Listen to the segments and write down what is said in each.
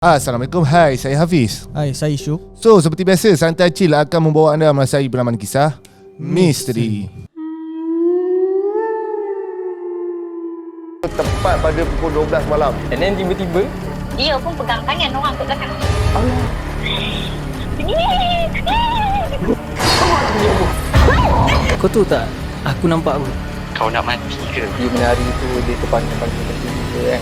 Assalamualaikum, hai, saya Hafiz. Hai, saya Syuk. So, seperti biasa, Santai Chill akan membawa anda merasai pengalaman kisah misteri. Tepat pada pukul 12 malam. And then tiba-tiba dia pun pegang tangan orang kat belakang. kau tahu tak, aku nampak apa? Kau nak mati ke? Dia menari tu, dia terpanjang-panjang macam tu kan.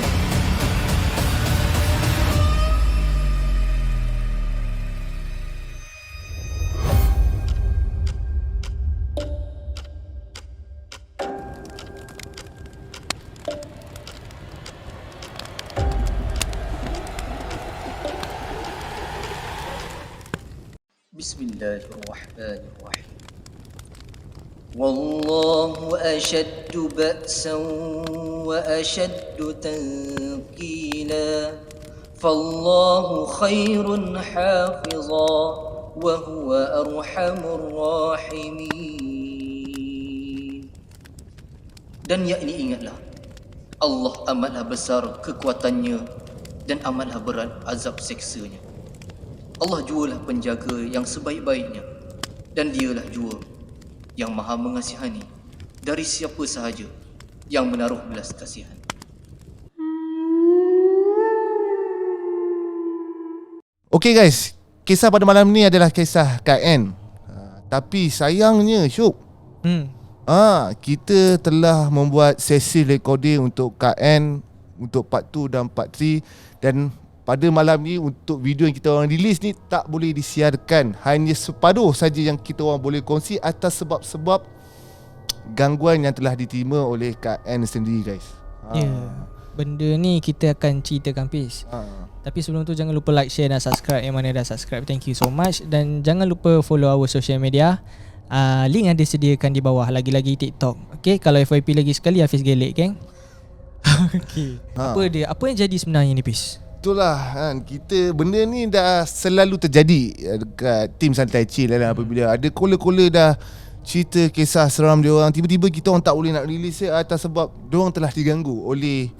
Bismillahirrahmanirrahim. Wallahu ashaddu ba'san wa ashaddu tanqila. Fallahu khairun hafiza wa huwa arhamur rahimin. Dan yakni ingatlah, Allah amatlah besar kekuatannya dan amatlah berat azab seksanya. Allah jualah penjaga yang sebaik-baiknya, dan dialah jua yang maha mengasihani dari siapa sahaja yang menaruh belas kasihan. Okay guys, kisah pada malam ni adalah kisah Kak N. Tapi sayangnya Syuk, kita telah membuat sesi recording untuk Kak N, untuk part 2 dan part 3. Dan pada malam ni untuk video yang kita orang release ni tak boleh disiarkan. Hanya separuh saja yang kita orang boleh kongsi atas sebab-sebab gangguan yang telah diterima oleh Kak N sendiri guys. Benda ni kita akan ceritakan Pis. Tapi sebelum tu jangan lupa like, share dan subscribe. Yang mana dah subscribe, thank you so much. Dan jangan lupa follow our social media. Link ada sediakan di bawah. Lagi-lagi TikTok. Okay, kalau FYP lagi sekali Hafiz gelek geng. Okay. Apa yang jadi sebenarnya ni Pis? Itulah kan, kita benda ni dah selalu terjadi dekat tim Santai Chill lah. Apabila ada kola-kola dah cerita kisah seram dia orang, tiba-tiba kita orang tak boleh nak release atas sebab dia orang telah diganggu oleh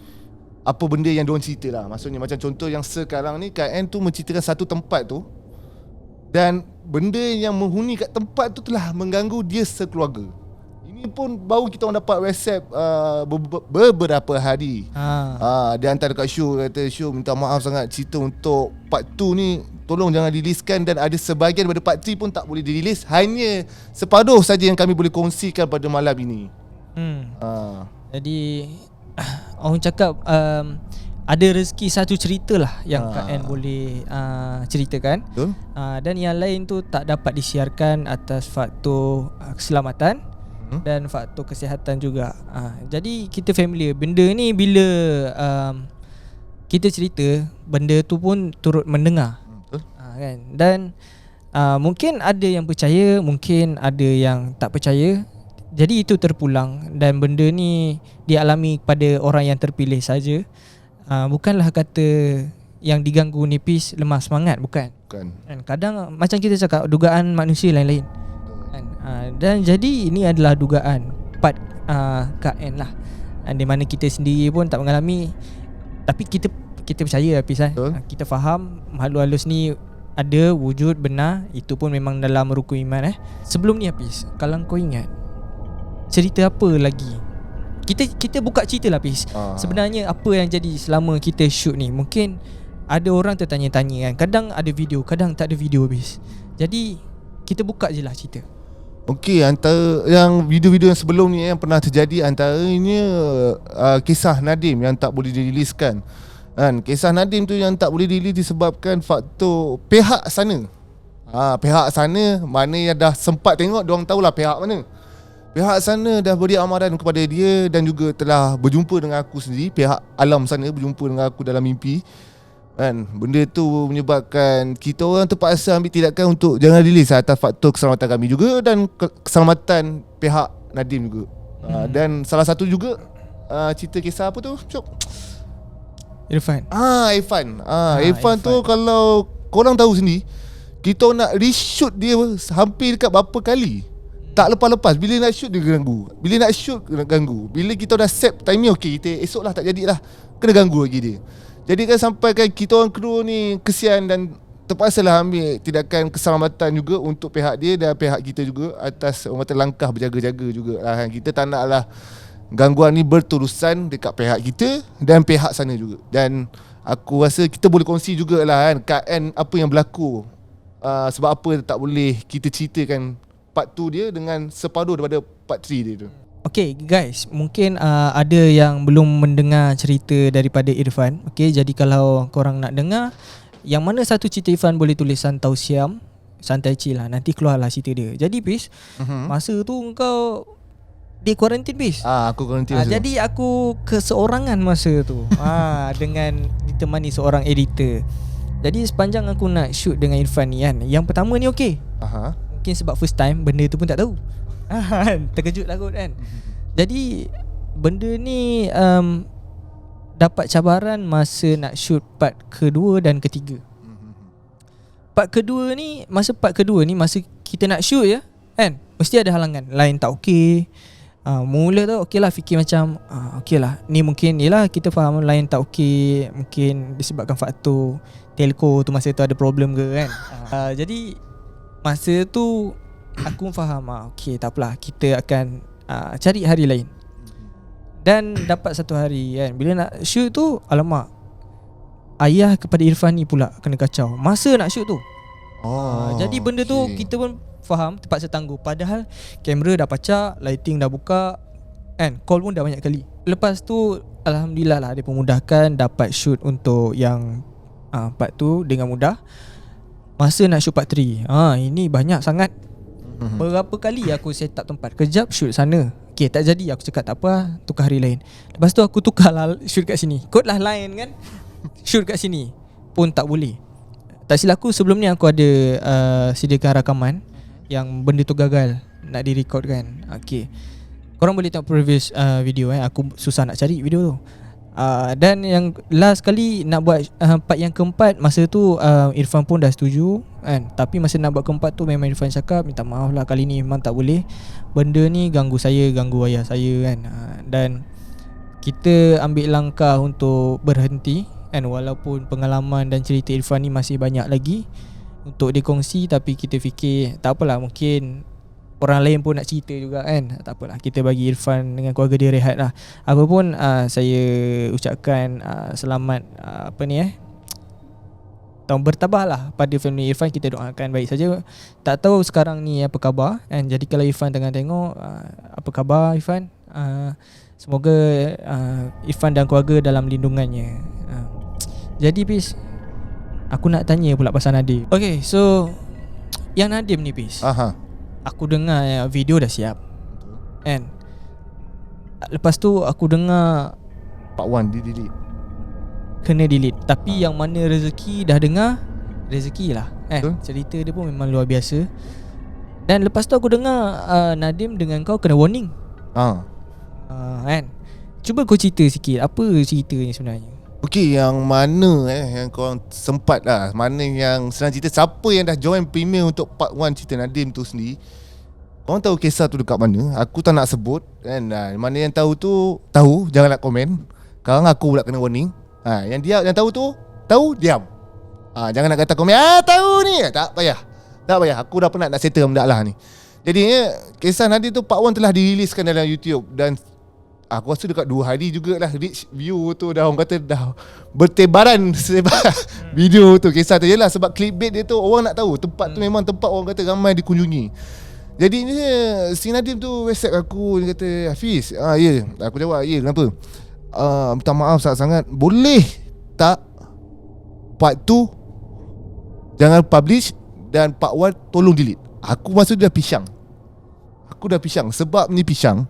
apa benda yang dia orang cerita lah. Maksudnya macam contoh yang sekarang ni Kak N tu menceritakan satu tempat tu, dan benda yang menghuni kat tempat tu telah mengganggu dia sekeluarga. Ini pun baru kita orang dapat WhatsApp beberapa hari. Dia hantar dekat Syuk, kata Syuk minta maaf sangat, cerita untuk part 2 ni tolong jangan riliskan. Dan ada sebahagian daripada part 3 pun tak boleh dirilis. Hanya separuh saja yang kami boleh kongsikan pada malam ini. Jadi orang cakap ada rezeki satu cerita lah yang Kak N boleh ceritakan. Betul? Dan yang lain tu tak dapat disiarkan atas faktor keselamatan dan faktor kesihatan juga. Jadi kita familiar benda ni bila kita cerita, benda tu pun turut mendengar. Kan? Dan mungkin ada yang percaya, mungkin ada yang tak percaya. Jadi itu terpulang, dan benda ni dialami kepada orang yang terpilih saja. Bukanlah kata yang diganggu nipis lemah semangat, bukan. Kan. Kadang macam kita cakap, dugaan manusia lain-lain. Dan jadi ini adalah dugaan part Kak N lah, di mana kita sendiri pun tak mengalami. Tapi kita percaya Hafiz kan. Kita faham makhluk halus ni ada, wujud, benar. Itu pun memang dalam rukun iman. Sebelum ni Hafiz, kalau kau ingat, cerita apa lagi? Kita buka cerita lah Hafiz. Sebenarnya apa yang jadi selama kita shoot ni? Mungkin ada orang tertanya-tanya kan. Kadang ada video, kadang tak ada video Hafiz. Jadi kita buka je lah cerita. Okey, antara yang video-video yang sebelum ni yang pernah terjadi, antaranya kisah Nadim yang tak boleh diriliskan. Kan, kisah Nadim tu yang tak boleh dirilis disebabkan faktor pihak sana. Pihak sana mana yang dah sempat tengok, diorang tahulah pihak mana. Pihak sana dah beri amaran kepada dia dan juga telah berjumpa dengan aku sendiri. Pihak alam sana berjumpa dengan aku dalam mimpi. Kan, benda tu menyebabkan kita orang terpaksa ambil tindakan untuk jangan rilis atas faktor keselamatan kami juga dan keselamatan pihak Nadim juga. Dan salah satu juga cerita kisah apa tu? Irfan. Irfan tu kalau korang tahu sendiri, kita nak reshoot dia hampir dekat berapa kali. Tak lepas-lepas. Bila nak shoot dia ganggu, bila nak shoot kena ganggu. Bila kita dah set timing, okay kita esok lah tak jadilah, kena ganggu lagi dia. Jadi kan sampai kan kita orang kru ni kesian dan terpaksalah ambil tindakan keselamatan juga untuk pihak dia dan pihak kita juga atas orang kata langkah berjaga-jaga juga lah kan. Kita tak naklah gangguan ni berterusan dekat pihak kita dan pihak sana juga. Dan aku rasa kita boleh kongsi jugalah kan apa yang berlaku, sebab apa tak boleh kita ceritakan part 2 dia dengan separuh daripada part 3 dia tu. Okay guys, mungkin ada yang belum mendengar cerita daripada Irfan. Okay, jadi kalau korang nak dengar yang mana satu cerita Irfan, boleh tulis Santau Siam, santai chill lah, nanti keluarlah cerita dia. Jadi Pis, masa tu kau di kuarantin Pis. Aku kuarantin masa jadi aku keseorangan masa tu. Dengan ditemani seorang editor. Jadi sepanjang aku nak shoot dengan Irfan ni kan, yang pertama ni okey. Mungkin sebab first time, benda tu pun tak tahu. Terkejut lah kot kan. Jadi benda ni dapat cabaran masa nak shoot part kedua dan ketiga. Part kedua ni, masa kita nak shoot ya kan, mesti ada halangan. Lain tak okey. Mula tu okey lah, fikir macam okey lah, ni mungkin yelah, kita faham lain tak okey, mungkin disebabkan faktor telco tu masa tu ada problem ke kan. Jadi masa tu aku faham okey tak apalah, kita akan cari hari lain. Dan dapat satu hari kan, bila nak shoot tu, alamak, ayah kepada Irfan ni pula kena kacau masa nak shoot tu. Jadi benda tu kita pun faham, terpaksa tangguh. Padahal kamera dah pacak, lighting dah buka kan, call pun dah banyak kali. Lepas tu alhamdulillah lah, dia pemudahkan, dapat shoot untuk yang part tu dengan mudah. Masa nak shoot part 3, ini banyak sangat. Berapa kali aku set up tempat, kejap shoot sana, okay tak jadi, aku cakap tak apa, tukar hari lain. Lepas tu aku tukar lah shoot kat sini, kod lah lain kan, shoot kat sini pun tak boleh. Tak silap aku, sebelum ni aku ada sediakan rakaman yang benda tu gagal nak direcord kan. Okay, korang boleh tengok previous video aku susah nak cari video tu. Dan yang last kali nak buat part yang keempat, masa tu Irfan pun dah setuju kan. Tapi masa nak buat keempat tu memang Irfan cakap, minta maaf lah, kali ni memang tak boleh, benda ni ganggu saya, ganggu ayah saya kan. Dan kita ambil langkah untuk berhenti kan, walaupun pengalaman dan cerita Irfan ni masih banyak lagi untuk dikongsi. Tapi kita fikir tak apalah, mungkin orang lain pun nak cerita juga kan. Tak apalah, kita bagi Irfan dengan keluarga dia rehat lah. Aku pun saya ucapkan selamat tahun bertabah lah pada family Irfan. Kita doakan baik saja. Tak tahu sekarang ni apa khabar kan. Jadi kalau Irfan tengah tengok, apa khabar Irfan, semoga Irfan dan keluarga dalam lindungannya. Jadi Pis, aku nak tanya pula pasal Nadim. Okay, so yang Nadim ni Pis, aku dengar video dah siap kan. Lepas tu aku dengar part 1 di delete, kena delete. Tapi yang mana rezeki dah dengar, rezeki lah cerita dia pun memang luar biasa. Dan lepas tu aku dengar Nadim dengan kau kena warning kan. Cuba kau cerita sikit, apa cerita ni sebenarnya? Okey, yang mana yang korang sempat lah, mana yang senang cerita, siapa yang dah join premium untuk part 1 cerita Nadim tu sendiri, korang tahu kisah tu dekat mana. Aku tak nak sebut kan. Mana yang tahu tu tahu, jangan nak komen. Sekarang aku pula kena warning. Yang dia yang tahu tu tahu, diam. Jangan nak kata komen tahu ni. Tak payah. Aku dah penat nak settle benda lah ni. Jadi kisah Nadim tu part 1 telah diriliskan dalam YouTube. Dan aku rasa dekat 2 hari jugalah reach view tu dah, orang kata dah bertebaran sebar video tu, kisah tu. Yelah, sebab clickbait dia tu orang nak tahu tempat tu memang tempat orang kata ramai dikunjungi. Jadi ni si Nadim tu WhatsApp aku, dia kata, Hafiz, ya. Aku jawab, ya, kenapa? Minta maaf sangat-sangat, boleh tak part 2 jangan publish dan part 1 tolong delete. Aku masa tu dah pisang. Sebab ni pisang,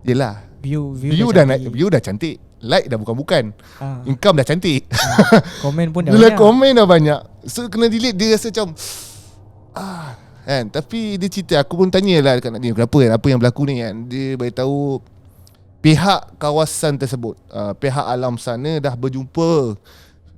yelah, view dah naik, view dah cantik, like dah bukan-bukan, income dah cantik, komen pun dah bila banyak. komen dah banyak, so kena delete. Dia rasa macam kan. Tapi dia cerita, aku pun tanyalah dekat Nadim, kenapa kan, apa yang berlaku ni kan. Dia beritahu pihak kawasan tersebut, pihak alam sana dah berjumpa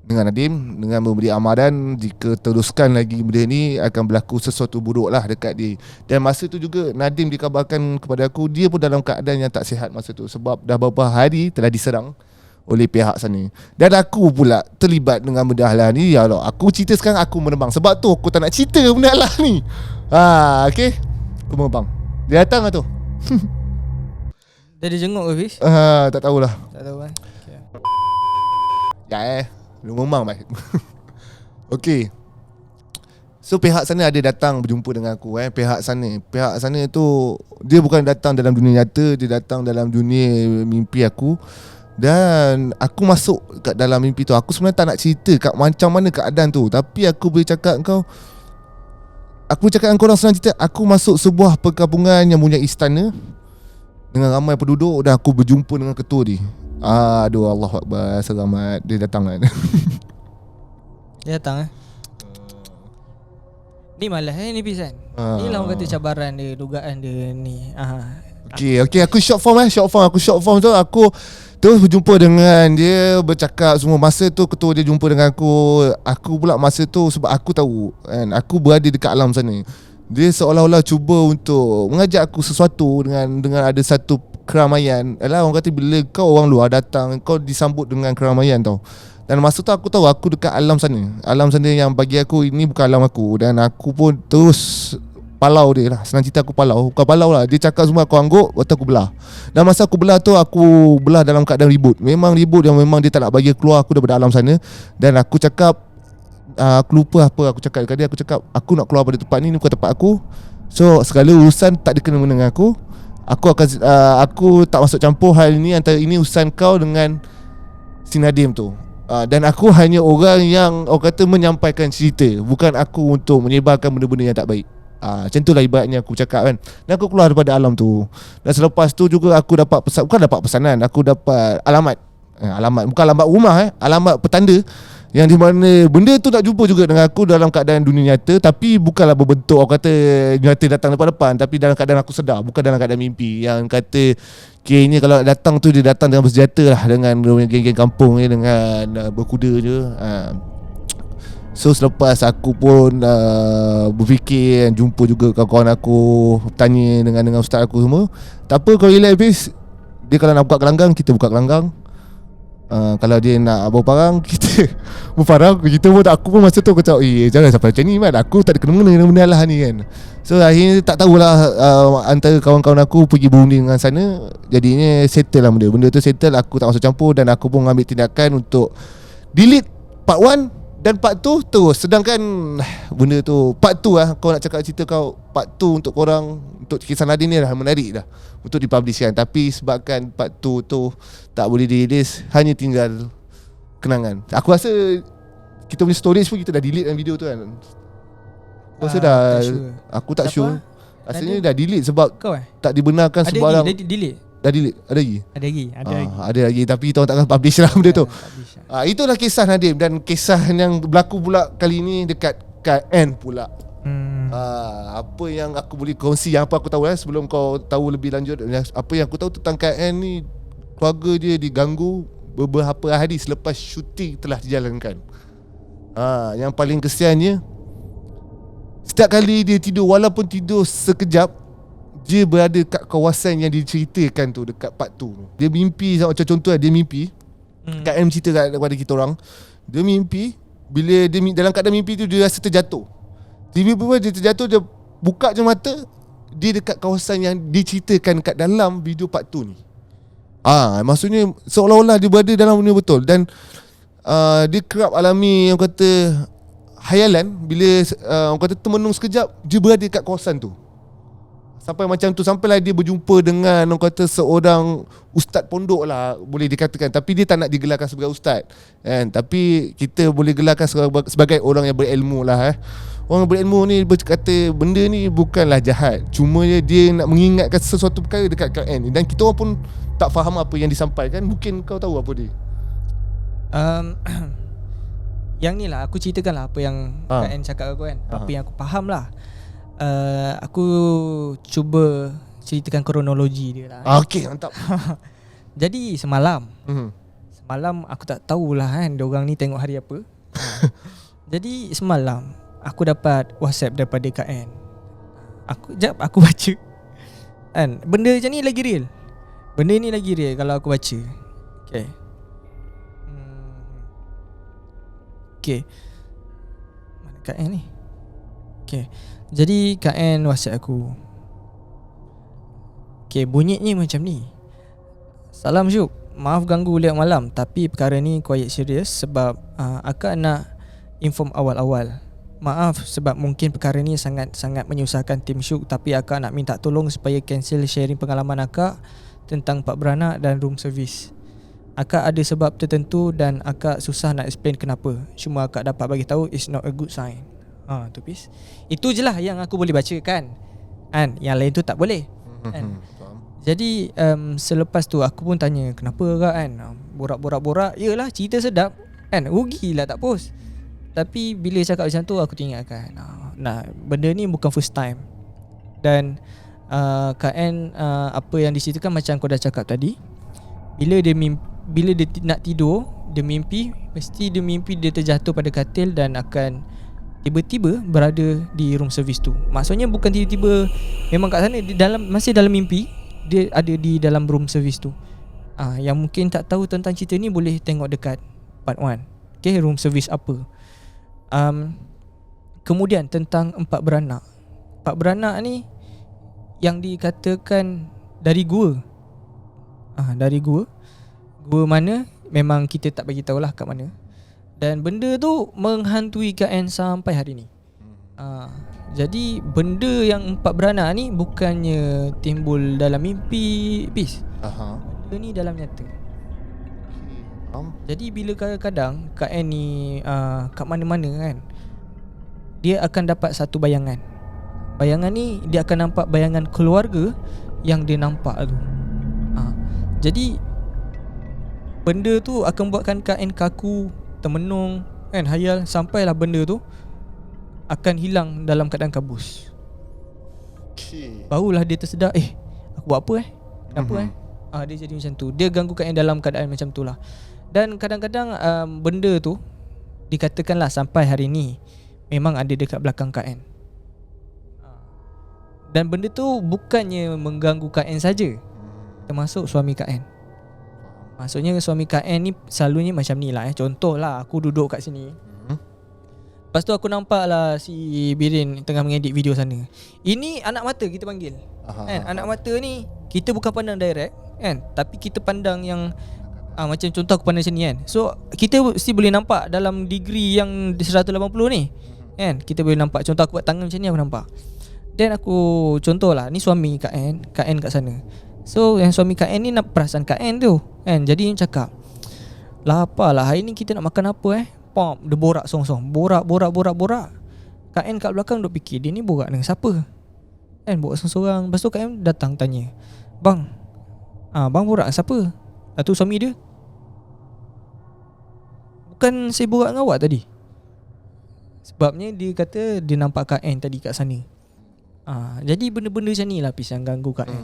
dengan Nadim dengan memberi amaran jika teruskan lagi benda ni akan berlaku sesuatu buruk lah dekat dia. Dan masa tu juga Nadim dikabarkan kepada aku, dia pun dalam keadaan yang tak sihat masa tu, sebab dah beberapa hari telah diserang oleh pihak sana. Dan aku pula terlibat dengan benda halah ni. Ya Allah, aku cerita sekarang aku menebang. Sebab tu aku tak nak cerita benda halah ni. Okay, aku menebang. Dia datang lah tu. Dia ada jenguk ke Fiz? Tak tahulah. Tak tahu kan. Okay. Ya lu memang baik. Okay, so pihak sana ada datang berjumpa dengan aku. Pihak sana tu dia bukan datang dalam dunia nyata, dia datang dalam dunia mimpi aku. Dan aku masuk kat dalam mimpi tu. Aku sebenarnya tak nak cerita kat macam mana keadaan tu, tapi aku boleh cakap kau, aku cakap dengan korang senang cerita. Aku masuk sebuah perkampungan yang punya istana dengan ramai penduduk, dan aku berjumpa dengan ketua dia. Aduh, Allahuakbar, selamat. Dia datang kan. Dia datang Ni malas ni Fiz kan. Ni lah orang kata cabaran dia, dugaan dia ni. Okay, aku short form. Aku short form tu, aku terus berjumpa dengan dia, bercakap semua. Masa tu ketua dia jumpa dengan aku. Aku pula masa tu, sebab aku tahu kan, aku berada dekat alam sana. Dia seolah-olah cuba untuk mengajak aku sesuatu dengan ada satu keramaian. Alah, orang kata bila kau orang luar datang, kau disambut dengan keramaian tau. Dan masa tu aku tahu aku dekat alam sana. Alam sana yang bagi aku ini bukan alam aku. Dan aku pun terus palau dia lah. Senang cerita aku palau. Bukan palau lah, dia cakap semua aku angguk, waktu aku belah. Dan masa aku belah tu, aku belah dalam keadaan ribut. Memang ribut yang memang dia tak nak bagi keluar aku daripada alam sana. Dan aku cakap, aku lupa apa aku cakap. Kadang aku cakap aku nak keluar pada tempat ni bukan tempat aku. So segala urusan tak ada kena-mena dengan aku. Aku tak masuk campur hal ini. Antara ini urusan kau dengan si Nadim tu. Dan aku hanya orang yang orang kata menyampaikan cerita, bukan aku untuk menyebarkan benda-benda yang tak baik. Macam tu lah ibaratnya aku cakap kan. Dan aku keluar daripada alam tu. Dan selepas tu juga aku dapat pesan, bukan dapat pesanan, aku dapat alamat. Alamat bukan alamat rumah, alamat petanda, yang di mana benda tu nak jumpa juga dengan aku dalam keadaan dunia nyata. Tapi bukanlah berbentuk orang kata nyata datang depan-depan, tapi dalam keadaan aku sedar, bukan dalam keadaan mimpi. Yang kata kayaknya kalau datang tu dia datang dengan bersenjata lah, dengan geng-geng kampung ni, dengan berkuda je. So selepas aku pun berfikir, jumpa juga kawan-kawan aku, tanya dengan ustaz aku semua. Tak apa, kau relax Fiz. Dia kalau nak buka gelanggang, kita buka gelanggang. Kalau dia nak bawa parang, kita bawa parang. Kita pun, aku pun masa tu aku cakap, jangan sampai macam ni man, aku tak ada kena-mena dengan benda lah ni kan. So akhirnya tak tahulah, antara kawan-kawan aku pergi berunding dengan sana. Jadinya settle lah benda tu settle. Aku tak masuk campur, dan aku pun mengambil tindakan untuk delete part 1 dan part 2 terus. Sedangkan benda tu part 2 lah, kau nak cakap cerita kau part 2 untuk korang, untuk kisah Nadine ni dah menarik dah untuk dipublishkan. Tapi sebabkan part 2 tu tak boleh dirilis, hanya tinggal kenangan. Aku rasa kita punya storage pun kita dah delete kan video tu kan. Aku rasa dah tak sure. Aku tak Siapa? sure. Rasanya dah delete sebab Kau tak dibenarkan ada sebarang. lagi, delete. Dah delete. Ada lagi? Ada lagi. Ada lagi, tapi kita takkan publish lah benda tu. Publish lah. Itulah kisah Nadim. Dan kisah yang berlaku pula kali ni dekat KN pula. Apa yang aku boleh kongsi, yang apa aku tahu sebelum kau tahu lebih lanjut. Apa yang aku tahu tentang KN ni, keluarga dia diganggu beberapa hari selepas syuting telah dijalankan. Yang paling kesiannya, setiap kali dia tidur, walaupun tidur sekejap, dia berada kat kawasan yang diceritakan tu, dekat part 2 tu. Dia mimpi, macam contoh dia mimpi, KM cerita kepada kita orang, dia mimpi, bila dia dalam keadaan mimpi tu dia rasa terjatuh. Tiba-tiba dia terjatuh, dia buka je mata, dia dekat kawasan yang diceritakan kat dalam video part 2 ni. Maksudnya seolah-olah dia berada dalam dunia betul. Dan dia kerap alami orang kata hayalan. Bila orang kata termenung sekejap, dia berada kat kawasan tu. Sampai macam tu, sampailah dia berjumpa dengan orang kata seorang ustaz pondok lah, boleh dikatakan. Tapi dia tak nak digelarkan sebagai ustaz kan? Tapi kita boleh gelarkan sebagai orang yang berilmu lah. Orang berilmu ni berkata benda ni bukanlah jahat, cuma dia nak mengingatkan sesuatu perkara dekat KN ni. Dan kita orang pun tak faham apa yang disampaikan. Mungkin kau tahu apa dia. Yang ni lah aku ceritakan lah apa yang KN cakap aku kan. Apa yang aku faham lah. Aku cuba ceritakan kronologi dia lah. Okey, mantap. Jadi semalam aku tak tahulah kan diorang ni tengok hari apa. Jadi semalam aku dapat WhatsApp daripada KN. Aku baca kan, benda macam ni lagi real. Benda ni lagi real kalau aku baca. Okay. Okay, mana Kak N ni? Okay, jadi Kak N WhatsApp aku. Okay, bunyinya macam ni. Salam Syuk, maaf ganggu lewat malam, tapi perkara ni quite serius sebab akak nak inform awal-awal. Maaf sebab mungkin perkara ni sangat-sangat menyusahkan tim Syuk, tapi akak nak minta tolong supaya cancel sharing pengalaman akak tentang pak beranak dan room service. Akak ada sebab tertentu dan akak susah nak explain kenapa. Cuma akak dapat bagi tahu it's not a good sign. Tu pis. Itu je lah yang aku boleh baca kan. Yang lain tu tak boleh. Kan? Jadi selepas tu aku pun tanya kenapa kak kan. Borak-borak-borak, yalah cerita sedap kan. Rugilah tak post. Tapi bila cakap macam tu aku teringatkan, nah benda ni bukan first time. Dan Kak N apa yang diceritakan macam kau dah cakap tadi, bila dia nak tidur, dia mimpi, mesti dia mimpi dia terjatuh pada katil dan akan tiba-tiba berada di room service tu. Maksudnya bukan tiba-tiba memang kat sana, masih dalam mimpi dia ada di dalam room service tu. Yang mungkin tak tahu tentang cerita ni boleh tengok dekat part 1. Okay, room service apa. Kemudian tentang empat beranak. Empat beranak ni yang dikatakan dari gua. Dari gua. Gua mana memang kita tak bagi tahulah kat mana. Dan benda tu menghantui Kak N sampai hari ni. Jadi benda yang empat beranak ni bukannya timbul dalam mimpi, Peace. Benda ni dalam nyata. Jadi bila kadang-kadang Kak N ni kat mana-mana kan, dia akan dapat satu bayangan. Bayangan ni dia akan nampak bayangan keluarga yang dia nampak tu. Jadi benda tu akan buatkan Kak N kaku, termenung kan, hayal, sampailah benda tu akan hilang dalam keadaan kabus. Barulah dia tersedar, aku buat apa kenapa dia jadi macam tu. Dia ganggu Kak N dalam keadaan macam tu lah. Dan kadang-kadang benda tu dikatakanlah sampai hari ni memang ada dekat belakang Kak N. Dan benda tu bukannya mengganggu Kak N saja, termasuk suami Kak N. Maksudnya suami Kak N ni selalunya macam ni lah. Contoh lah, aku duduk kat sini, lepas tu aku nampak lah si Birin tengah mengedit video sana. Ini anak mata kita panggil kan? Anak mata ni kita bukan pandang direct kan, tapi kita pandang yang macam contoh aku pandang macam ni kan. So kita mesti boleh nampak dalam degree yang 180 ni kan. Kita boleh nampak. Contoh aku buat tangan macam ni, aku nampak. Dan aku contoh lah, ni suami Kak N kat sana. So yang suami Kak N ni nak perasan Kak N tu kan. Jadi dia cakap, lah apalah hari ni kita nak makan apa Pom, dia borak song-song. Borak. Kak N kat belakang duk fikir, dia ni borak dengan siapa kan, borak sorang-sorang. Lepas tu Kak N datang tanya, Bang borak dengan siapa? Atau suami dia? Bukan saya borak dengan awak tadi. Sebabnya dia kata dia nampak Kak N tadi kat sana. Jadi benda-benda macam ni lah Pis yang ganggu Kak N.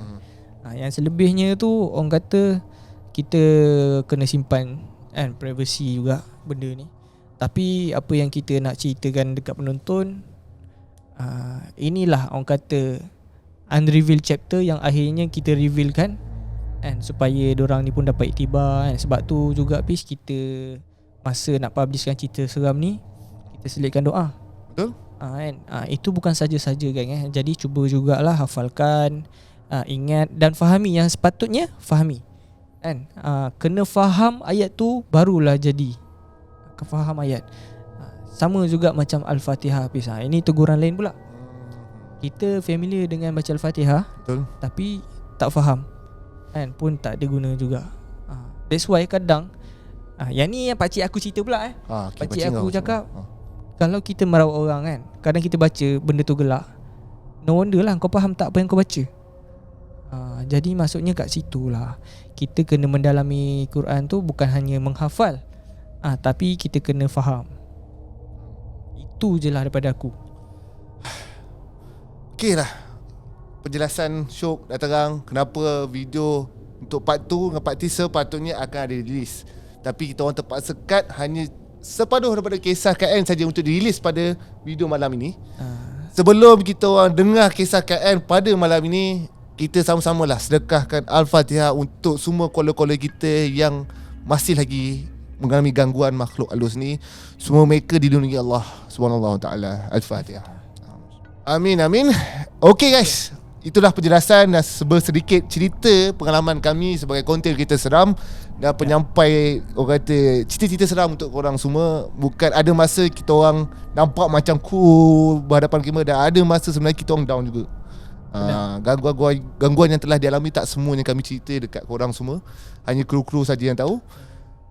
Yang selebihnya tu orang kata kita kena simpan kan, privacy juga benda ni. Tapi apa yang kita nak ceritakan dekat penonton, inilah orang kata unrevealed chapter yang akhirnya kita revealkan kan, supaya diorang ni pun dapat iktibar kan. Sebab tu juga Pis, kita masa nak publishkan cerita seram ni, kita selitkan doa. Betul? Kan? Itu bukan saja-saja kan. Jadi cuba jugalah hafalkan, ingat dan fahami yang sepatutnya fahami kan. Kena faham ayat tu barulah jadi faham ayat. Sama juga macam Al-Fatihah Pis. Ini teguran lain pula. Kita familiar dengan baca Al-Fatihah, betul, tapi tak faham kan, pun tak ada guna juga. That's why kadang yang ni yang pakcik aku cerita pula pakcik aku cakap, kalau kita merawat orang kan, kadang kita baca benda tu gelak, no wonder lah kau faham tak apa yang kau baca. Jadi maksudnya kat situ lah kita kena mendalami Quran tu, bukan hanya menghafal, tapi kita kena faham. Itu je lah daripada aku. Okey lah, penjelasan Syuk dah terang kenapa video untuk part 2 dengan part 3 sepatutnya akan ada release. Tapi kita orang terpaksa cut hanya separuh daripada kisah Kak N saja untuk dirilis pada video malam ini. Sebelum kita orang dengar kisah Kak N pada malam ini, kita sama-samalah sedekahkan Al-Fatihah untuk semua caller-caller kita yang masih lagi mengalami gangguan makhluk halus ni, semua mereka dilindungi Allah Subhanahu Taala. Al-Fatihah. Amin amin. Okay guys, itulah penjelasan dan sedikit cerita pengalaman kami sebagai konten kita seram dan penyampai orang kata cerita-cerita seram untuk korang semua. Bukan ada masa kita orang nampak macam cool berhadapan kamera, dan ada masa sebenarnya kita orang down juga. Gangguan yang telah dialami tak semuanya kami cerita dekat korang semua, hanya kru-kru saja yang tahu.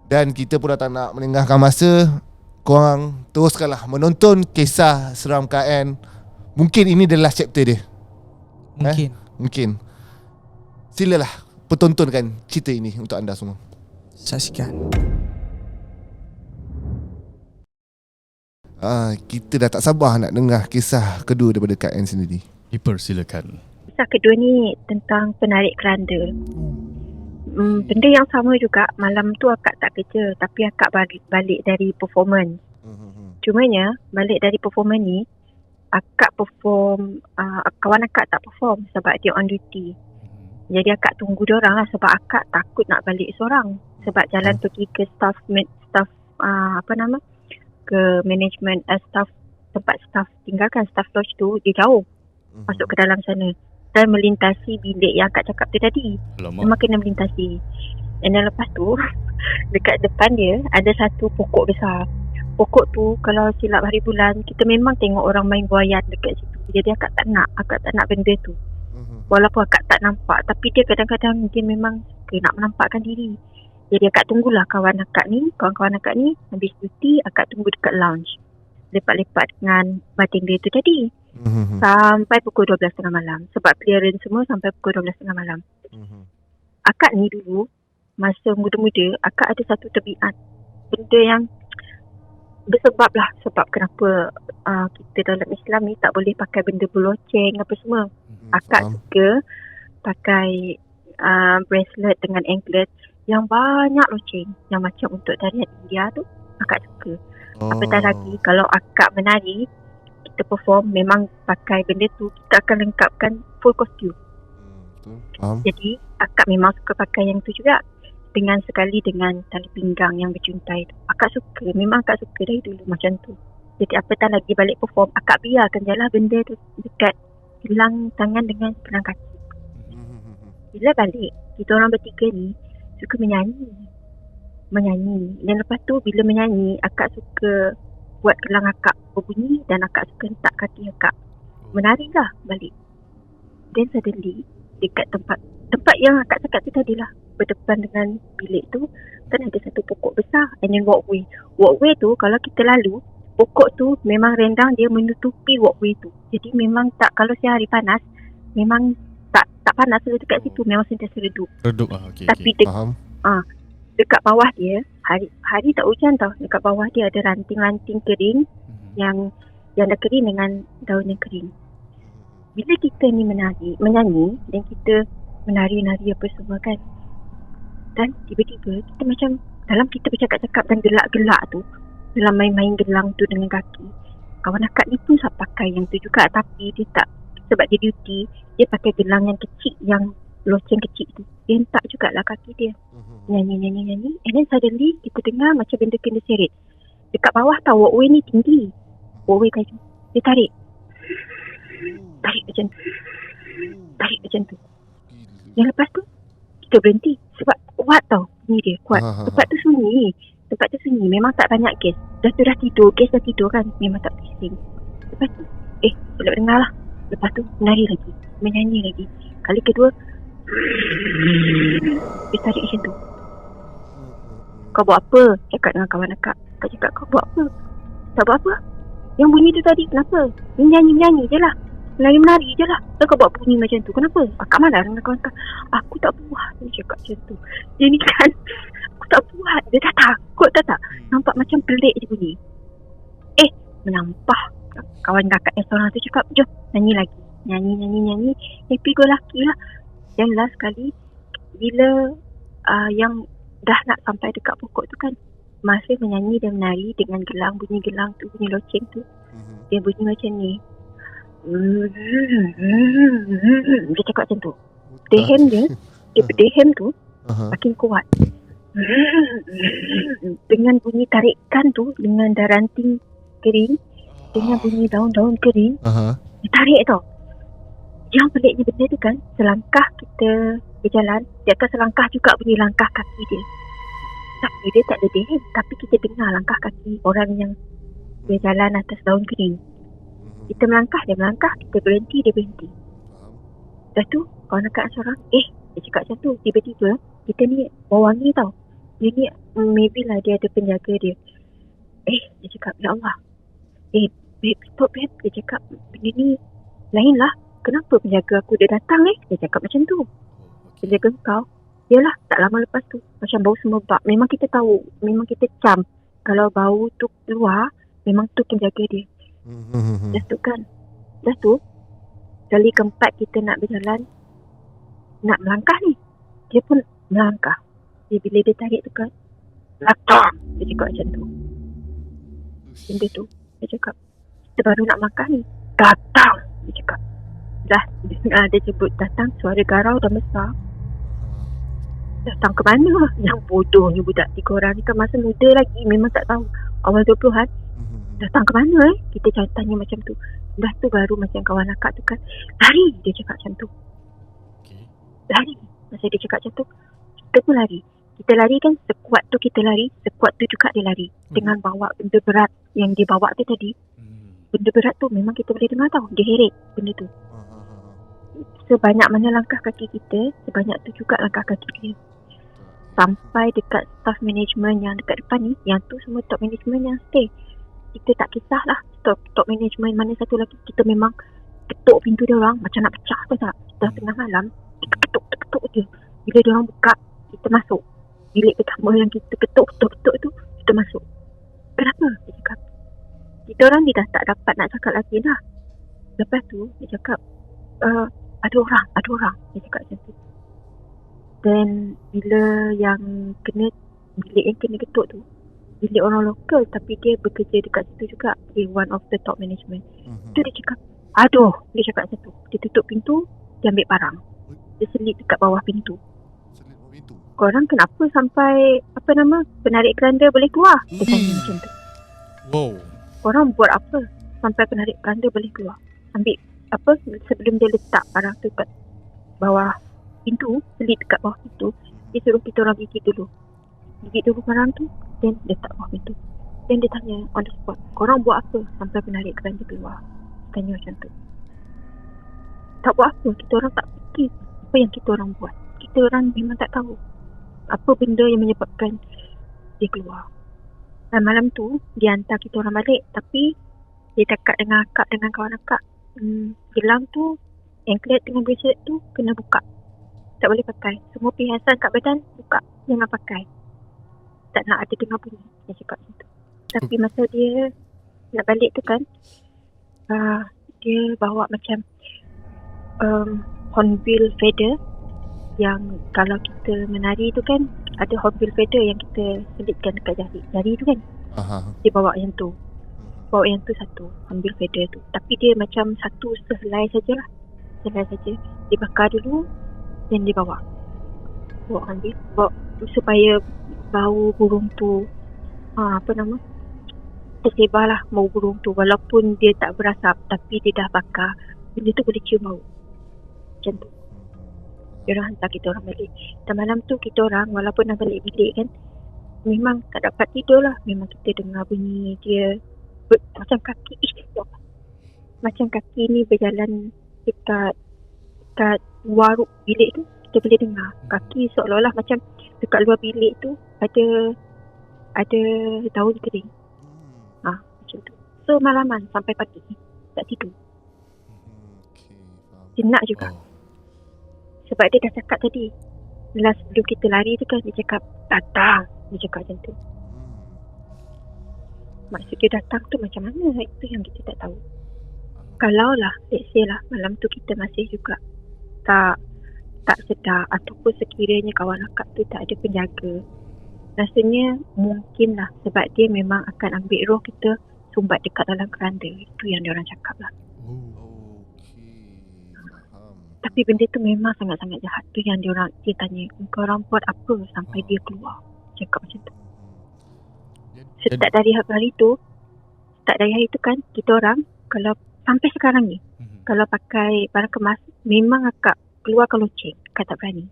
Dan kita pun dah tak nak menengahkan masa. Korang teruskanlah menonton kisah seram KN. Mungkin ini the last chapter dia. Mungkin. Silalah pertontonkan cerita ini untuk anda semua. Saksikan. Kita dah tak sabar nak dengar kisah kedua daripada KN sendiri. Dipersilakan. Kisah kedua ni tentang penarik keranda. Benda yang sama juga. Malam tu akak tak kerja, tapi akak balik dari performance. Cumanya balik dari performance ni, akak perform, kawan akak tak perform sebab dia on duty. Jadi akak tunggu diorang lah, sebab akak takut nak balik seorang. Sebab jalan pergi ke ke management, tempat staff tinggalkan, staff lodge tu dia jauh. Masuk ke dalam sana dan melintasi bilik yang akak cakap tu tadi. Memang kena melintasi. And then lepas tu dekat depan dia ada satu pokok besar. Pokok tu kalau silap hari bulan kita memang tengok orang main buayan dekat situ. Jadi akak tak nak benda tu. Walaupun akak tak nampak, tapi dia kadang-kadang dia memang suka nak menampakkan diri. Jadi akak tunggulah kawan-kawan akak ni habis duty, akak tunggu dekat lounge. Lepak-lepak dengan bartender tu tadi. Sampai pukul 12.30 malam. Sebab clearance semua sampai pukul 12.30 malam. Akak ni dulu, masa muda-muda, akak ada satu tabiat. Benda yang bersebab lah. Sebab kenapa kita dalam Islam ni tak boleh pakai benda berloceng apa semua. Akak suka pakai bracelet dengan anklet yang banyak loceng. Yang macam untuk tarian India tu, akak suka. Apatah lagi kalau akak menari, kita perform memang pakai benda tu, kita akan lengkapkan full costume. Jadi akak memang suka pakai yang tu juga. Dengan sekali dengan tali pinggang yang berjuntai tu. Akak suka, memang akak suka dari dulu macam tu. Jadi apatah lagi balik perform, akak biarkan je lah benda tu dekat gelang tangan dengan gelang kaki. Bila balik, kita orang bertiga ni suka menyanyi. Dan lepas tu bila menyanyi, akak suka buat gelang akak berbunyi dan akak suka letak kaki akak. Menari lah balik. Then suddenly dekat tempat yang akak cakap tu tadi lah, berdepan dengan bilik tu kan ada satu pokok besar and then walkway tu kalau kita lalu, pokok tu memang rendang, dia menutupi walkway tu. Jadi memang tak, kalau siang hari panas memang tak panas dekat situ, memang sentiasa redup. Tapi dekat bawah dia, hari tak hujan tau, dekat bawah dia ada ranting-ranting kering yang dah kering dengan daun yang kering. Bila kita ni menyanyi dan kita menari-nari apa semua kan, dan tiba-tiba kita macam dalam kita bercakap-cakap dan gelak-gelak tu, dalam main-main gelang tu dengan kaki, kawan akak ni pun pakai yang tu juga, tapi dia tak, sebab dia duty, dia pakai gelang yang kecil, yang loceng kecil tu, dia hentak jugalah kaki dia. Nyanyi and then suddenly kita dengar macam benda kena seret dekat bawah tau. Walkway ni tinggi, walkway kayu, dia tarik macam tu. Yang lepas tu kita berhenti sebab kuat tau bunyi dia, kuat. Tempat tu sunyi, memang tak banyak gas. Gas dah tidur kan, memang tak bising. Lepas tu boleh dengar lah. Lepas tu menyanyi lagi. Kali kedua dia tarik macam tu. Kau buat apa? Cakap dengan kawan akak. Akak cakap, kau buat apa? Tak buat apa. Yang bunyi tu tadi kenapa? Menyanyi je lah, menari je lah. Kau buat bunyi macam tu, kenapa? Akak marah dengan kawan akak. Aku tak buat. Dia cakap macam tu. Dia ni kan, aku tak buat. Dia dah takut tak? Nampak macam pelik je bunyi. Menampah. Kawan kakak yang seorang tu cakap, jom nyanyi lagi. Nyanyi. Happy go lucky lah. Dan last kali bila yang dah nak sampai dekat pokok tu kan, masih menyanyi dan menari dengan gelang, bunyi gelang tu, bunyi loceng tu. Dia bunyi macam ni. Dia cakap macam tu. Dehem tu makin kuat. dengan bunyi tarikan tu, dengan dah ranting kering, dengan bunyi daun-daun kering, dia tarik tau. Yang peliknya benda tu kan, selangkah kita berjalan, dia akan selangkah juga bunyi langkah kaki dia. Tapi dia tak ada dinding, tapi kita dengar langkah kaki orang yang berjalan atas daun kering. Kita melangkah, dia melangkah, kita berhenti, dia berhenti. Dah tu, kawan dekat seorang, dia cakap macam tu, tiba-tiba, kita ni bau wangi tau. Dia ni, maybe lah dia ada penjaga dia. Dia cakap, ya Allah. Babe, stop babe. Dia cakap, benda ni lain lah. Kenapa penjaga aku dia datang Dia cakap macam tu. Penjaga kau, yalah, tak lama lepas tu, macam bau semerbak. Memang kita tahu, memang kita cam. Kalau bau tu keluar, memang tu penjaga dia. Dah tu kan. Dah tu, kali keempat kita nak berjalan, nak melangkah ni, dia pun melangkah. Bila dia tarik tu kan, lapar. Dia cakap macam tu. Benda tu, dia cakap, kita baru nak melangkah ni, datang. Dia cakap, dah, dia sebut datang, suara garau dah besar. Datang ke mana? Yang bodohnya budak 3 orang ni kan masa muda lagi, memang tak tahu. Awal 20-an. Datang ke mana Kita tanya macam tu. Dah tu baru macam kawan akak tu kan, lari. Dia cakap macam tu. Lari. Masa dia cakap macam tu, kita pun lari. Kita lari kan, sekuat tu kita lari, sekuat tu juga dia lari. Dengan bawa benda berat yang dia bawa tu tadi. Benda berat tu memang kita boleh dengar tau, dia heret benda tu. Sebanyak mana langkah kaki kita, sebanyak tu juga langkah kaki dia. Sampai dekat staff management yang dekat depan ni, yang tu semua top management yang stay. Kita tak kisahlah top management mana satu lagi, kita memang ketuk pintu dia orang macam nak pecah tu tak. Dah tengah malam, kita ketuk je. Bila dia orang buka, kita masuk. Bilik pertama yang kita ketuk tu, kita masuk. Kenapa? Dia cakap, kita orang ni dah tak dapat nak cakap lagi dah. Lepas tu, dia cakap, ada orang. Dia cakap macam tu. Dan bila yang bilik yang kena ketuk tu, bilik orang lokal tapi dia bekerja dekat situ juga, dia one of the top management. Tu dia cakap, dia cakap macam tu. Dia tutup pintu, dia ambil barang, dia selit dekat bawah pintu. Korang kenapa sampai penarik keranda boleh keluar? Dia tanya macam tu. Wow. Korang buat apa sampai penarik keranda boleh keluar? Ambil sebelum dia letak barang tu kat bawah pintu, selit dekat bawah pintu, dia suruh kita orang gigit dulu barang tu, then letak bawah pintu. Then dia tanya on the spot, korang buat apa sampai penarik keranda keluar? Dia tanya macam tu. Tak buat apa, kita orang tak fikir apa yang kita orang buat. Kita orang memang tak tahu apa benda yang menyebabkan dia keluar. Dan malam tu dia hantar kita orang balik, tapi dia cakap dengan akak, dengan kawan akak, gelang tu, anklet dengan bracelet tu kena buka, tak boleh pakai. Semua perhiasan kat badan buka, jangan pakai, tak nak ada dengar bunyi. Dia cakap macam tu. Tapi masa dia nak balik tu kan, dia bawa macam hornbill feather, yang kalau kita menari tu kan ada hornbill feather yang kita selitkan dekat jari tu kan. Dia bawa yang tu, satu hornbill feather tu, tapi dia macam satu sehelai saja. Dia bakar dulu, dan dia bawa hornbill, supaya bau burung tu tersebar lah, bau burung tu. Walaupun dia tak berasap, tapi dia dah bakar, benda tu boleh cium bau macam tu. Dia orang hantar kita orang balik. Dan malam tu kita orang, walaupun dah balik bilik kan, memang tak dapat tidur lah. Memang kita dengar bunyi dia macam kaki ni berjalan dekat luar bilik tu. Kita boleh dengar kaki seolah-olah macam dekat luar bilik tu ada daun kering. Macam tu. So malaman sampai pagi tak tidur. Jenak juga. Sebab dia dah cakap tadi, last sebelum kita lari tu kan, dia cakap datang. Dia cakap macam tu. Maksud dia datang tu macam mana, itu yang kita tak tahu. Kalau lah, let's say lah, malam tu kita masih juga tak sedar, ataupun sekiranya kawan akak tu tak ada penjaga, rasanya mungkin lah, sebab dia memang akan ambil roh kita sumbat dekat dalam keranda. Itu yang diorang cakap lah. Tapi benda tu memang sangat-sangat jahat. Tu yang dia tanya, korang buat apa sampai dia keluar? Cakap macam tu. Start dari hari tu kan, kita orang kalau sampai sekarang ni, kalau pakai barang kemas, memang akak keluarkan loceng. Akak tak berani.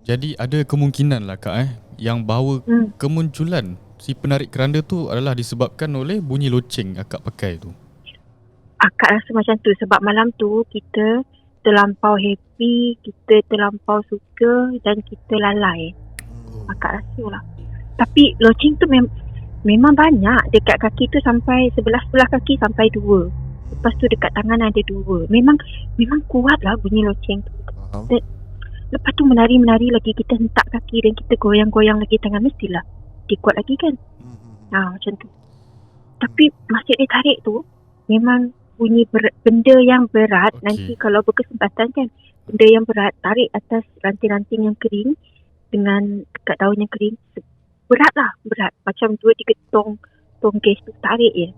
Jadi ada kemungkinan lah Kak yang bahawa kemunculan si penarik keranda tu adalah disebabkan oleh bunyi loceng akak pakai tu. Akak rasa macam tu sebab malam tu kita terlampau happy, kita terlampau suka dan kita lalai. Akak rasa lah. Tapi loceng tu memang banyak. Dekat kaki tu sampai sebelah kaki sampai 2. Lepas tu dekat tangan ada 2. Memang kuat lah bunyi loceng tu. Dan lepas tu menari-menari lagi, kita hentak kaki dan kita goyang-goyang lagi tangan, mestilah dia kuat lagi kan. Macam tu. Tapi masa dia tarik tu memang bunyi benda yang berat. Nanti kalau berkesempatan kan, benda yang berat tarik atas ranting-ranting yang kering dengan dekat daun yang kering, berat. Macam 2-3 tong gas tu tarik je.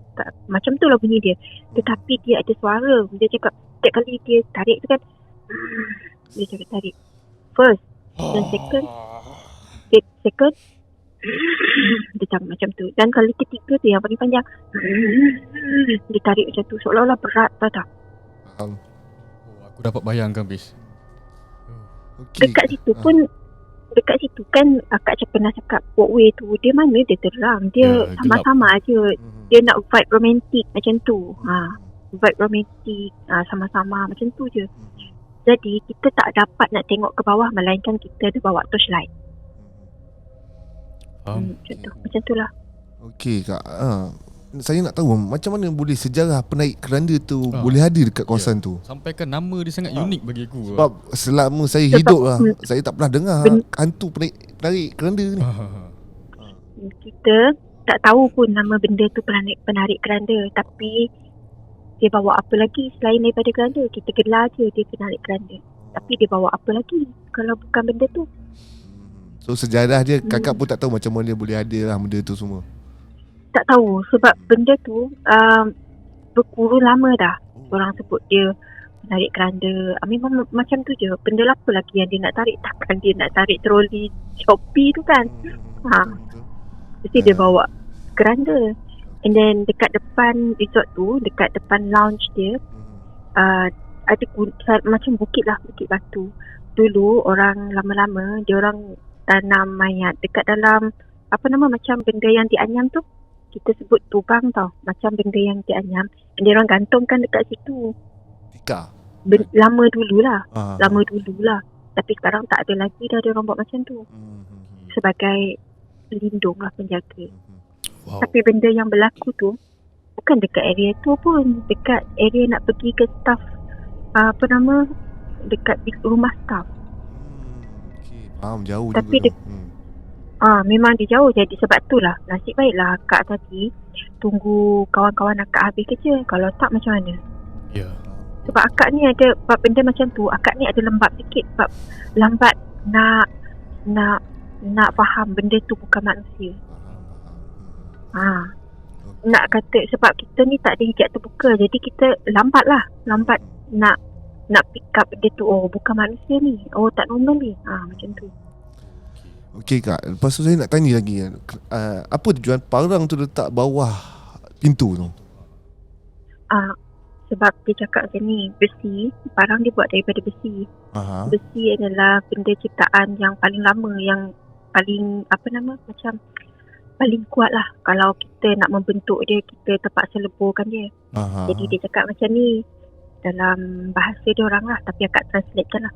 Macam tu lah bunyi dia. Tetapi dia ada suara. Dia cakap setiap kali dia tarik tu kan, dia cakap tarik first dan second dia cakap macam tu. Dan kali ketiga tu yang paling panjang, dia tarik macam tu seolah-olah berat. Tahu tak? Aku dapat bayangkan bis. Dekat situ kan akak pernah cakap walkway tu, dia mana dia terang, dia sama-sama aja. Dia nak vibe romantik macam tu. Vibe romantik sama-sama macam tu je. Jadi kita tak dapat nak tengok ke bawah, melainkan kita ada bawa torchlight. Macam tu lah. Okey Kak, saya nak tahu macam mana boleh sejarah penaik keranda tu boleh ada dekat kawasan tu. Sampaikan nama dia sangat unik bagi aku. Sebab selama saya hidup lah, saya tak pernah dengar hantu penarik keranda ni. Kita tak tahu pun nama benda tu penarik keranda. Tapi dia bawa apa lagi selain daripada keranda? Kita gelar je dia penarik keranda. Tapi dia bawa apa lagi kalau bukan benda tu? So sejarah dia kakak pun tak tahu macam mana boleh ada lah benda tu semua. Tak tahu sebab benda tu berkurun lama dah. Orang sebut dia penarik keranda. Memang macam tu je. Benda apa lagi yang dia nak tarik? Takkan dia nak tarik troli Shopee tu kan? Mesti dia bawa keranda. And then dekat depan resort tu, dekat depan lounge dia, ada macam bukit batu. Dulu orang lama-lama dia orang tanam mayat dekat dalam macam benda yang dianyam tu. Kita sebut tubang tau. Macam benda yang dianyam. Dia orang gantungkan dekat situ. Tika. Lama dululah. Tapi sekarang tak ada lagi dah dia orang buat macam tu. Sebagai pelindung lah, penjaga. Wow. Tapi benda yang berlaku tu bukan dekat area tu pun. Dekat area nak pergi ke staff dekat rumah staff. Faham, jauh tapi juga. Memang dia jauh. Jadi sebab tu lah, nasib baiklah akak tadi tunggu kawan-kawan akak habis kerja. Kalau tak macam mana? Sebab akak ni ada benda macam tu. Akak ni ada lambat sikit. Sebab lambat nak faham benda tu bukan manusia. Nak kata sebab kita ni tak ada hijab terbuka, jadi kita lambat nak pick up benda tu. Bukan manusia ni, tak normal ni. Macam tu. Okey Kak, lepas tu saya nak tanya lagi, apa tujuan parang tu letak bawah pintu tu? Sebab dia cakap macam ni, besi, parang dia buat daripada besi. Besi adalah benda ciptaan yang paling lama, yang paling macam paling kuat lah. Kalau kita nak membentuk dia, kita terpaksa leburkan dia. Jadi dia cakap macam ni dalam bahasa dia orang lah, tapi akak translatekan lah.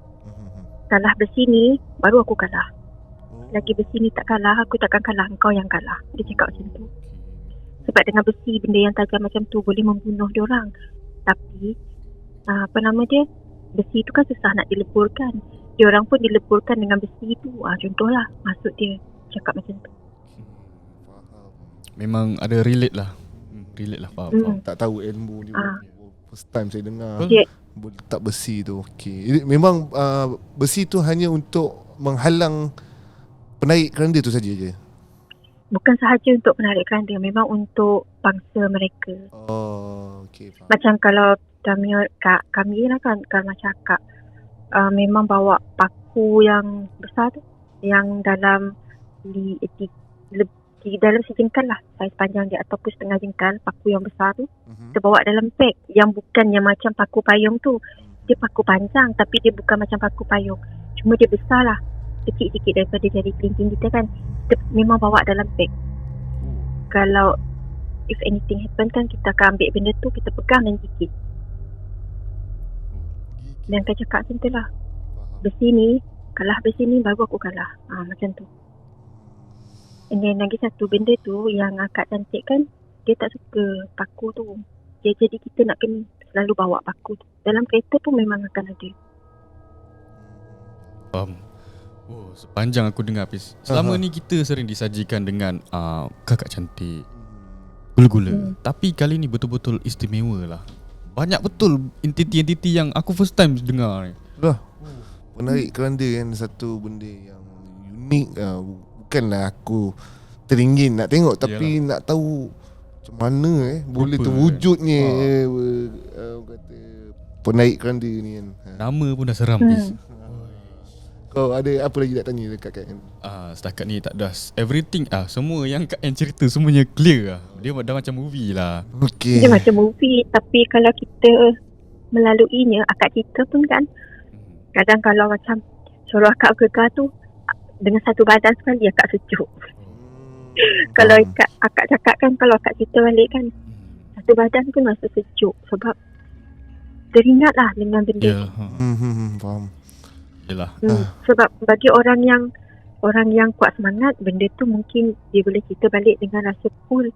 Kalah besi ni, baru aku kalah. Lagi besi ni tak kalah, aku takkan kalah, engkau yang kalah. Dia cakap macam tu. Sebab dengan besi, benda yang tajam macam tu boleh membunuh dia orang. Tapi besi tu kan susah nak dileburkan. Dia orang pun dileburkan dengan besi tu. Contohlah, maksud dia cakap macam tu. Memang ada relate lah, faham. Tak tahu ilmu ni. First time saya dengar boleh letak besi tu. Okey. Memang besi tu hanya untuk menghalang penarik keranda tu saja je. Bukan sahaja untuk penarik keranda, memang untuk bangsa mereka. Okey. Macam kalau kami lah kan, kalau macam akak memang bawa paku yang besar tu, yang dalam di dalam sejengkal lah, saiz panjang dia ataupun setengah jengkal, paku yang besar tu kita bawa dalam beg yang bukannya macam paku payung tu. Dia paku panjang tapi dia bukan macam paku payung, cuma dia besar lah, kecil sikit daripada jari kelingking kita kan. Kita memang bawa dalam beg. Kalau if anything happen kan, kita akan ambil benda tu, kita pegang dan gigit. Dan akan cakap macam tu lah, besi ni, kalah besi ni baru aku kalah. Macam tu. And then lagi satu benda tu yang akak cantik kan, dia tak suka paku tu. Jadi kita nak kena selalu bawa paku tu. Dalam kereta pun memang akan ada. Faham. Sepanjang aku dengar Hafiz, selama ni kita sering disajikan dengan kakak cantik, gula-gula. Tapi kali ni betul-betul istimewa lah. Banyak betul entiti-entiti yang aku first time dengar ni. Lah, penarik keranda kan satu benda yang unik. Bukanlah aku teringin nak tengok, tapi nak tahu macam mana boleh terwujudnya kata penarik keranda ni kan. Nama pun dah seram Hafiz. Kau ada apa lagi nak tanya dekat Kak Ann? Setakat ni tak dah everything semua yang Kak Ann cerita semuanya clear lah. Dia dah macam movie lah. Dia macam movie, tapi kalau kita melaluinya, akak cerita pun kan, kadang kalau macam suruh akak gegar tu dengan satu badan sekali, akak sejuk. Kalau akak cakap kan, kalau akak cerita balik kan, satu badan pun rasa sejuk sebab teringat lah dengan benda. Faham. Yelah. Sebab bagi orang yang kuat semangat, benda tu mungkin dia boleh cerita balik dengan rasa cool.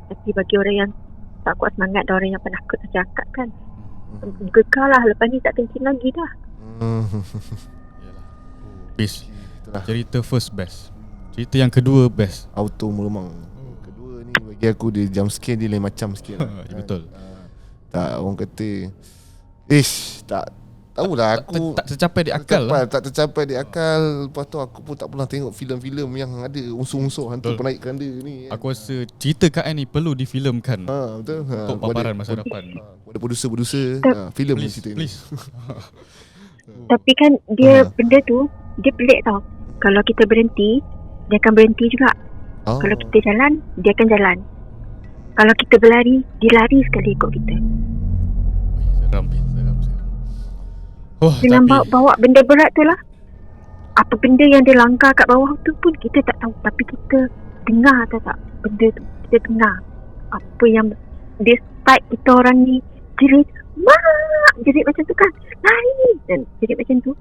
Tapi bagi orang yang tak kuat semangat dan orang yang penakut macam akak kan, gegar lah, lepas ni tak kencing lagi dah. Bis, cerita first best, cerita yang kedua best. Auto melemang. Kedua ni bagi aku dia jump scare dia lain macam sikit lah. Betul. Tak, orang kata tak tahulah aku tak tercapai di akal lah. Tak tercapai di akal. Lepas tu aku pun tak pernah tengok filem-filem yang ada unsur-unsur hantu penaik keranda ni. Aku rasa cerita Kak Ann ni perlu difilmkan. Betul. Untuk paparan masa depan. Ada producer filem ni cerita ni. Tapi kan dia benda tu dia pelik tau. Kalau kita berhenti, dia akan berhenti juga. Kalau kita jalan, dia akan jalan. Kalau kita berlari, dia lari sekali ikut kita. Seram. Dengan bawa benda berat tu lah, apa benda yang dia langgar kat bawah tu pun kita tak tahu. Tapi kita dengar tak benda tu. Kita dengar apa yang dia start kita orang ni jerit, mak, jerit macam tu kan, lari. Dan jerit macam tu,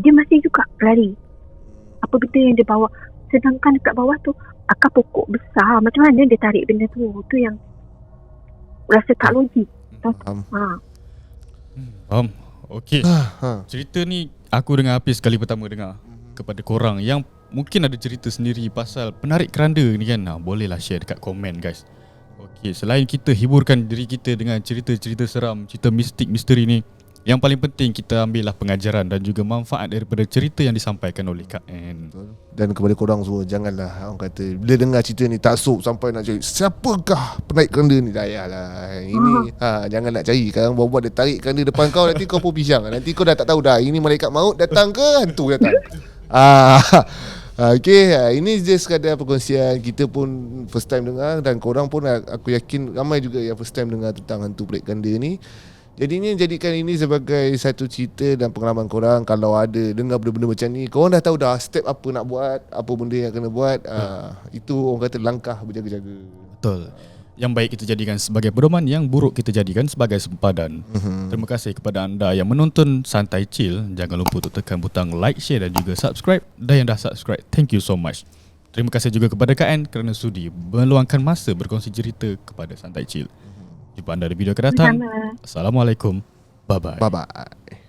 dia masih juga lari. Apa benda yang dia bawa. Sedangkan dekat bawah tu akar pokok besar. Macam mana dia tarik benda tu? Tu yang rasa tak logik. Faham. Okey. Cerita ni aku dengan Hafiz kali pertama dengar. Kepada korang yang mungkin ada cerita sendiri pasal penarik keranda ni kan, bolehlah share dekat komen guys. Okey, selain kita hiburkan diri kita dengan cerita-cerita seram, cerita mistik misteri ni, yang paling penting kita ambillah pengajaran dan juga manfaat daripada cerita yang disampaikan oleh Kak Ann. Dan kepada korang semua, janganlah orang kata bila dengar cerita ni taksub sampai nak cari siapakah penaik keranda ni. Dayahlah. Ini jangan nak cari. Sekarang buat-buat dia tarik keranda depan kau, nanti kau pun pisang. Nanti kau dah tak tahu dah ini malaikat maut datang ke hantu datang. Okay, ini just sekadar perkongsian. Kita pun first time dengar, dan korang pun aku yakin ramai juga yang first time dengar tentang hantu penaik keranda ni. Jadinya jadikan ini sebagai satu cerita dan pengalaman korang. Kalau ada dengar benda-benda macam ni, korang dah tahu dah step apa nak buat, apa benda yang kena buat. Itu orang kata langkah berjaga-jaga. Betul. Yang baik kita jadikan sebagai pedoman, yang buruk kita jadikan sebagai sempadan. Terima kasih kepada anda yang menonton Santai Chill. Jangan lupa untuk tekan butang like, share dan juga subscribe. Dan yang dah subscribe, thank you so much. Terima kasih juga kepada Kak Ann kerana sudi meluangkan masa berkongsi cerita kepada Santai Chill. Jumpa anda di video akan datang. Assalamualaikum. Bye-bye. Bye-bye.